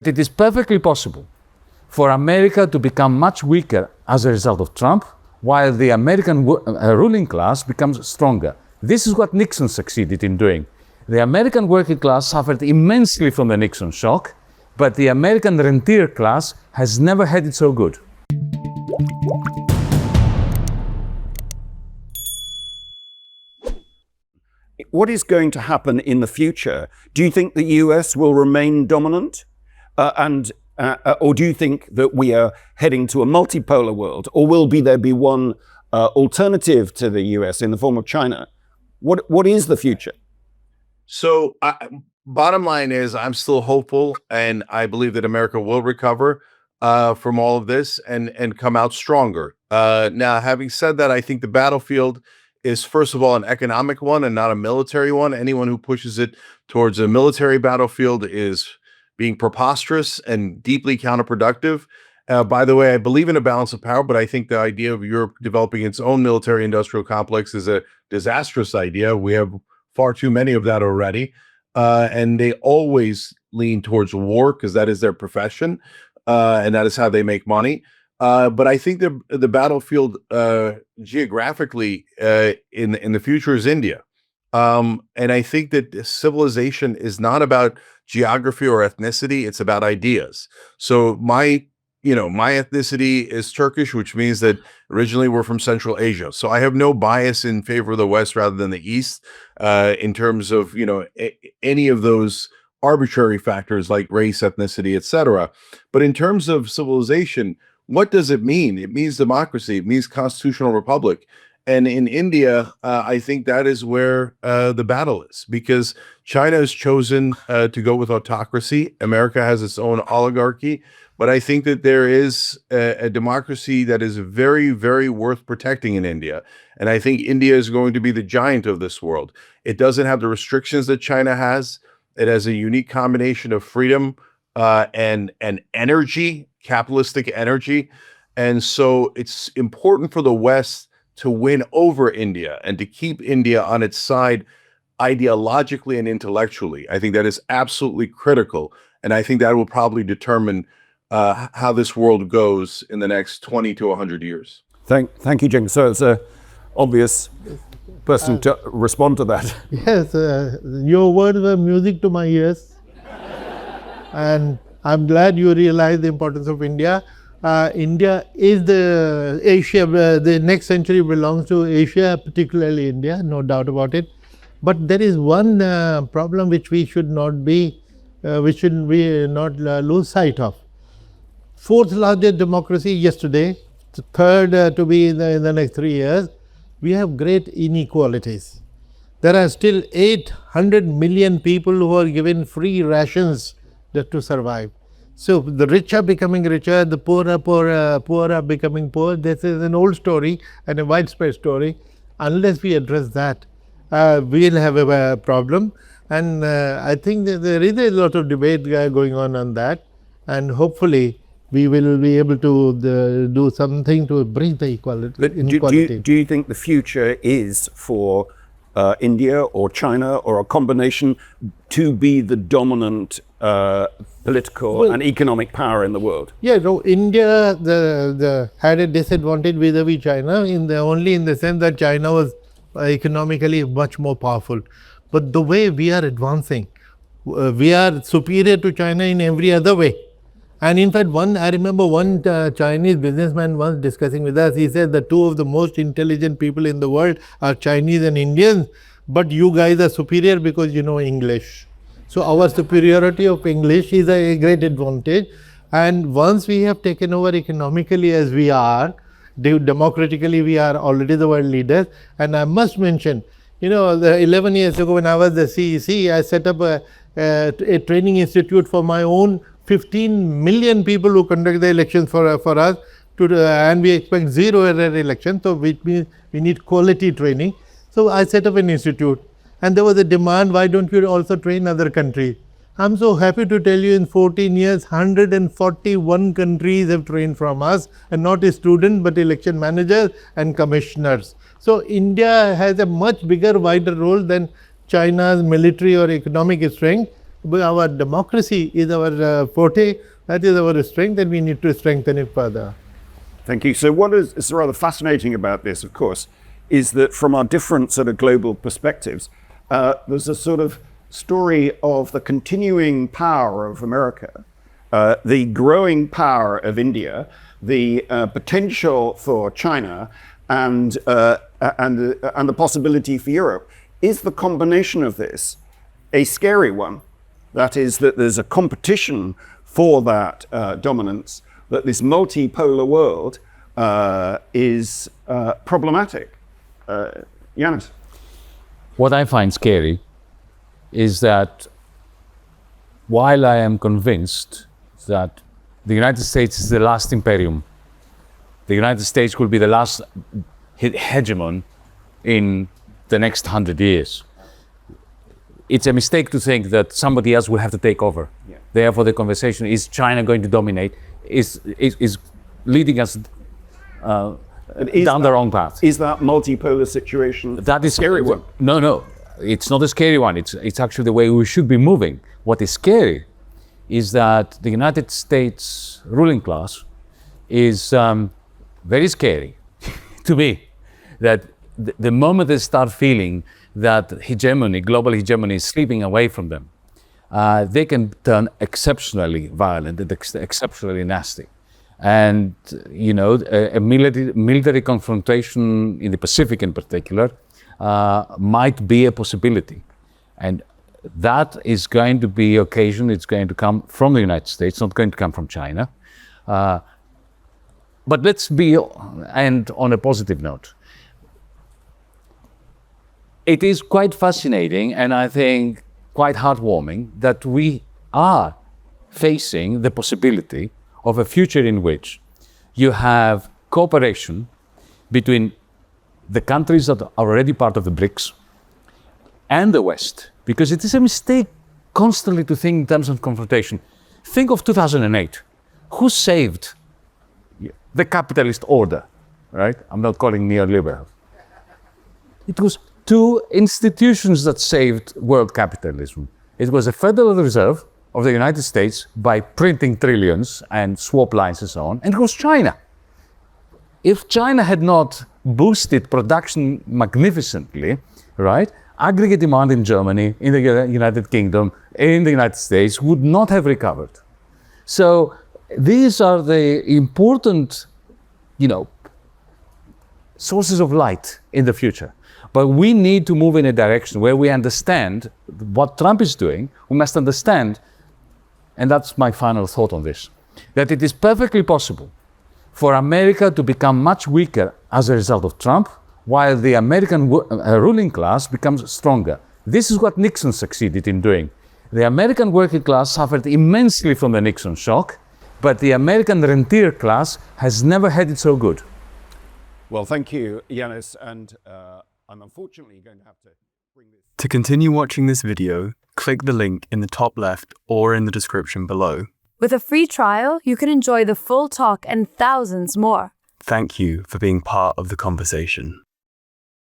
It is perfectly possible for America to become much weaker as a result of Trump, while the American ruling class becomes stronger. This is what Nixon succeeded in doing. The American working class suffered immensely from the Nixon shock, but the American rentier class has never had it so good. What is going to happen in the future? Do you think the US will remain dominant? Or do you think that we are heading to a multipolar world? Or will there be one alternative to the US in the form of China? What is the future? So bottom line is I'm still hopeful, and I believe that America will recover from all of this and come out stronger. Now, having said that, I think the battlefield is, first of all, an economic one and not a military one. Anyone who pushes it towards a military battlefield is being preposterous and deeply counterproductive. By the way, I believe in a balance of power, but I think the idea of Europe developing its own military-industrial complex is a disastrous idea. We have far too many of that already. And they always lean towards war because that is their profession, and that is how they make money. But I think the battlefield geographically in the future is India. And I think that civilization is not about geography or ethnicity. It's about ideas. So my ethnicity is Turkish, which means that originally we're from Central Asia. So I have no bias in favor of the West rather than the East in terms of, any of those arbitrary factors like race, ethnicity, etc. But in terms of civilization, what does it mean? It means democracy. It means constitutional republic. And in India, I think that is where the battle is, because China has chosen to go with autocracy. America has its own oligarchy. But I think that there is a democracy that is very, very worth protecting in India. And I think India is going to be the giant of this world. It doesn't have the restrictions that China has. It has a unique combination of freedom and energy, capitalistic energy. And so it's important for the West to win over India and to keep India on its side ideologically and intellectually. I think that is absolutely critical. And I think that will probably determine how this world goes in the next 20 to 100 years. Thank you, Cenk. So it's an obvious person to respond to that. Yes, your words were music to my ears. And I'm glad you realize the importance of India. India is the Asia, the next century belongs to Asia, particularly India, no doubt about it. But there is one problem which we should not lose sight of. Fourth largest democracy yesterday, third to be in the next 3 years, we have great inequalities. There are still 800 million people who are given free rations to survive. So the rich are becoming richer, the poor are becoming poor. This is an old story and a widespread story. Unless we address that, we'll have a problem. And I think that there is a lot of debate going on that. And hopefully, we will be able to do something to bridge the inequality. Do you think the future is for India or China or a combination to be the dominant political and economic power in the world? Yeah, no, India had a disadvantage vis-a-vis China only in the sense that China was economically much more powerful. But the way we are advancing, we are superior to China in every other way. And in fact, I remember one Chinese businessman once discussing with us, he said the two of the most intelligent people in the world are Chinese and Indians, but you guys are superior because you know English. So our superiority of English is a great advantage. And once we have taken over economically as we are, democratically we are already the world leaders. And I must mention, 11 years ago when I was the CEC, I set up a training institute for my own 15 million people who conduct the elections for us, and we expect zero error election. So which means we need quality training. So I set up an institute, and there was a demand, why don't you also train other countries? I'm so happy to tell you in 14 years, 141 countries have trained from us, and not a student, but election managers and commissioners. So India has a much bigger, wider role than China's military or economic strength. our democracy is our forte, that is our strength, and we need to strengthen it further. Thank you. So what is rather fascinating about this, of course, is that from our different sort of global perspectives, there's a sort of story of the continuing power of America, the growing power of India, the potential for China, and the possibility for Europe. Is the combination of this a scary one? That is, that there's a competition for that dominance, that this multipolar world is problematic. Yanis? What I find scary is that while I am convinced that the United States is the last imperium, the United States will be the last hegemon in the next 100 years. It's a mistake to think that somebody else will have to take over. Yeah. Therefore, the conversation, is China going to dominate, is leading us down the wrong path. Is that multipolar situation that is scary one? No, it's not a scary one. It's actually the way we should be moving. What is scary is that the United States ruling class is very scary to me. That the moment they start feeling that global hegemony is slipping away from them, they can turn exceptionally violent and exceptionally nasty. And, you know, a military confrontation in the Pacific in particular might be a possibility. And that is going to be occasion, it's going to come from the United States, not going to come from China. But let's be, and on a positive note, it is quite fascinating and I think quite heartwarming that we are facing the possibility of a future in which you have cooperation between the countries that are already part of the BRICS and the West, because it is a mistake constantly to think in terms of confrontation. Think of 2008. Who saved the capitalist order, right? I'm not calling neoliberal. It was two institutions that saved world capitalism. It was the Federal Reserve of the United States by printing trillions and swap lines and so on, and it was China. If China had not boosted production magnificently, right, aggregate demand in Germany, in the United Kingdom, in the United States would not have recovered. So these are the important, you know, sources of light in the future. But we need to move in a direction where we understand what Trump is doing. We must understand, and that's my final thought on this, that it is perfectly possible for America to become much weaker as a result of Trump, while the American ruling class becomes stronger. This is what Nixon succeeded in doing. The American working class suffered immensely from the Nixon shock, but the American rentier class has never had it so good. Well, thank you, Yanis, and I'm unfortunately going to have to bring this. To continue watching this video, click the link in the top left or in the description below. With a free trial, you can enjoy the full talk and thousands more. Thank you for being part of the conversation.